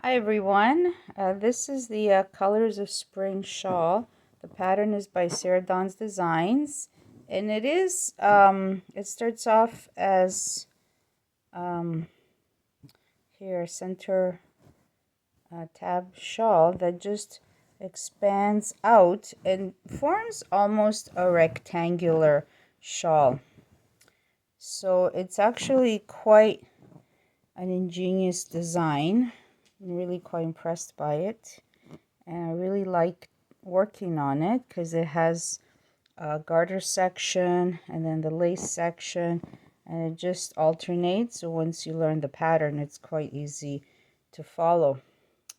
Hi everyone, this is the Colors of Spring Shawl. The pattern is by Sarah Dawn's Designs, and it starts off as here center tab shawl that just expands out and forms almost a rectangular shawl. So it's actually quite an ingenious design. I'm really quite impressed by it, and I really like working on it because it has a garter section and then the lace section, and it just alternates. So once you learn the pattern, it's quite easy to follow.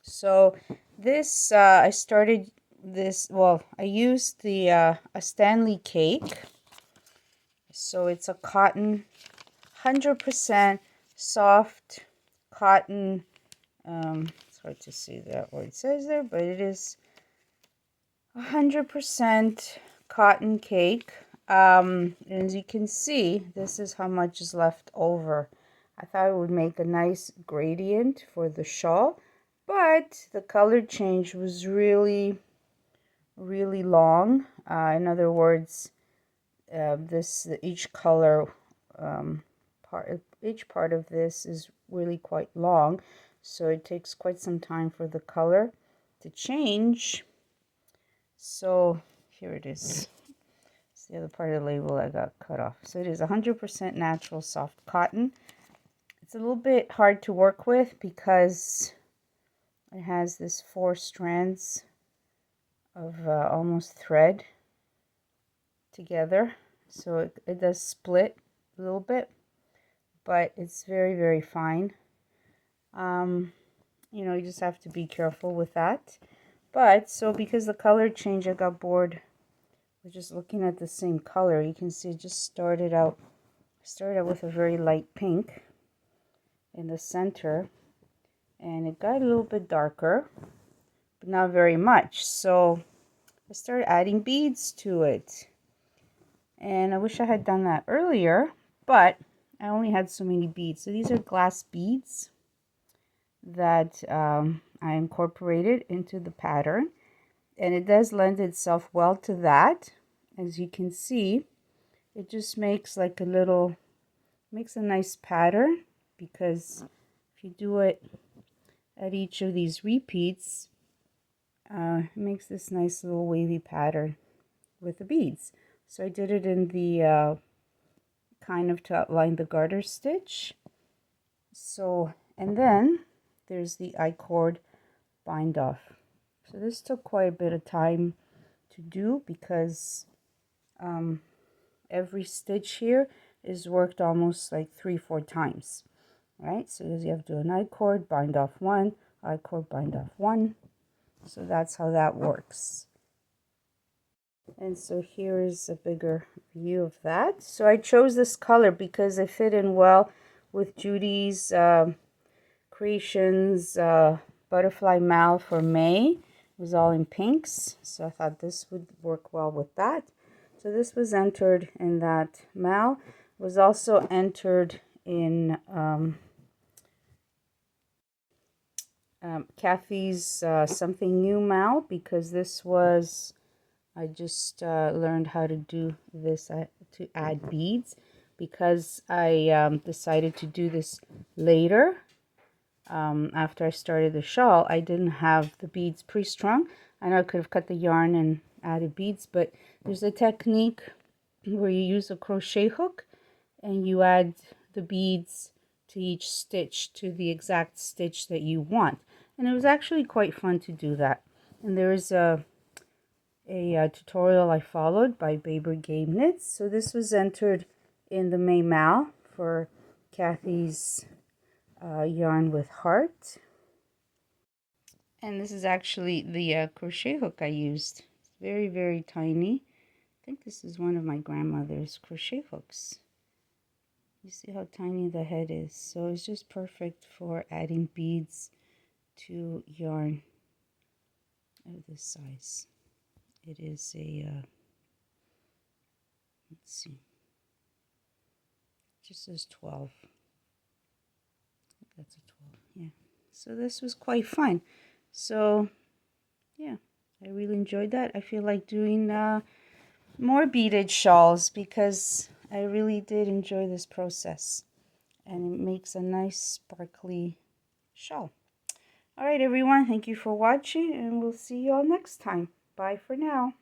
So this I started this, well, I used the a Stenli cake. So it's a cotton, 100% soft cotton. It's hard to see that what it says there, but it is 100% cotton cake. As you can see, this is how much is left over. I thought it would make a nice gradient for the shawl, but the color change was really long. In other words, each color each part of this is really quite long, so it takes quite some time for the color to change. So here it is. It's the other part of the label that got cut off. So it is 100% natural soft cotton. It's a little bit hard to work with because it has this 4 strands of almost thread together, so it does split a little bit, but it's very fine. You just have to be careful with that. But so because the color change, I got bored with just looking at the same color. You can see it just started out with a very light pink in the center, and it got a little bit darker, but not very much. So I started adding beads to it, and I wish I had done that earlier, but I only had so many beads. So these are glass beads that I incorporated into the pattern, and it does lend itself well to that. As you can see, it just makes like makes a nice pattern, because if you do it at each of these repeats, it makes this nice little wavy pattern with the beads. So I did it in the kind of to outline the garter stitch. So, and then there's the I-cord bind off. So this took quite a bit of time to do because every stitch here is worked almost like 3-4 times, right? So you have to do an I-cord, bind off one, I-cord, bind off one. So that's how that works. And so here is a bigger view of that. So I chose this color because it fit in well with Judy's Creations butterfly mal for May. It was all in pinks, so I thought this would work well with that. So this was entered in that mal. It was also entered in Kathy's Something New mal, because this was, I just learned how to do this to add beads, because I decided to do this later. After I started the shawl, I didn't have the beads pre-strung. I know I could have cut the yarn and added beads, but there's a technique where you use a crochet hook and you add the beads to each stitch, to the exact stitch that you want. And it was actually quite fun to do that. And there is a tutorial I followed by Baber Game Knits. So this was entered in the May Mal for Kathy's yarn with heart. And this is actually the crochet hook I used. It's very tiny. I think this is one of my grandmother's crochet hooks. You see how tiny the head is. So it's just perfect for adding beads to yarn of this size. It is a, let's see, it just says 12. That's a 12, yeah. So this was quite fun. So yeah, I really enjoyed that. I feel like doing more beaded shawls because I really did enjoy this process, and it makes a nice sparkly shawl. All right, everyone, thank you for watching, and we'll see you all next time. Bye for now.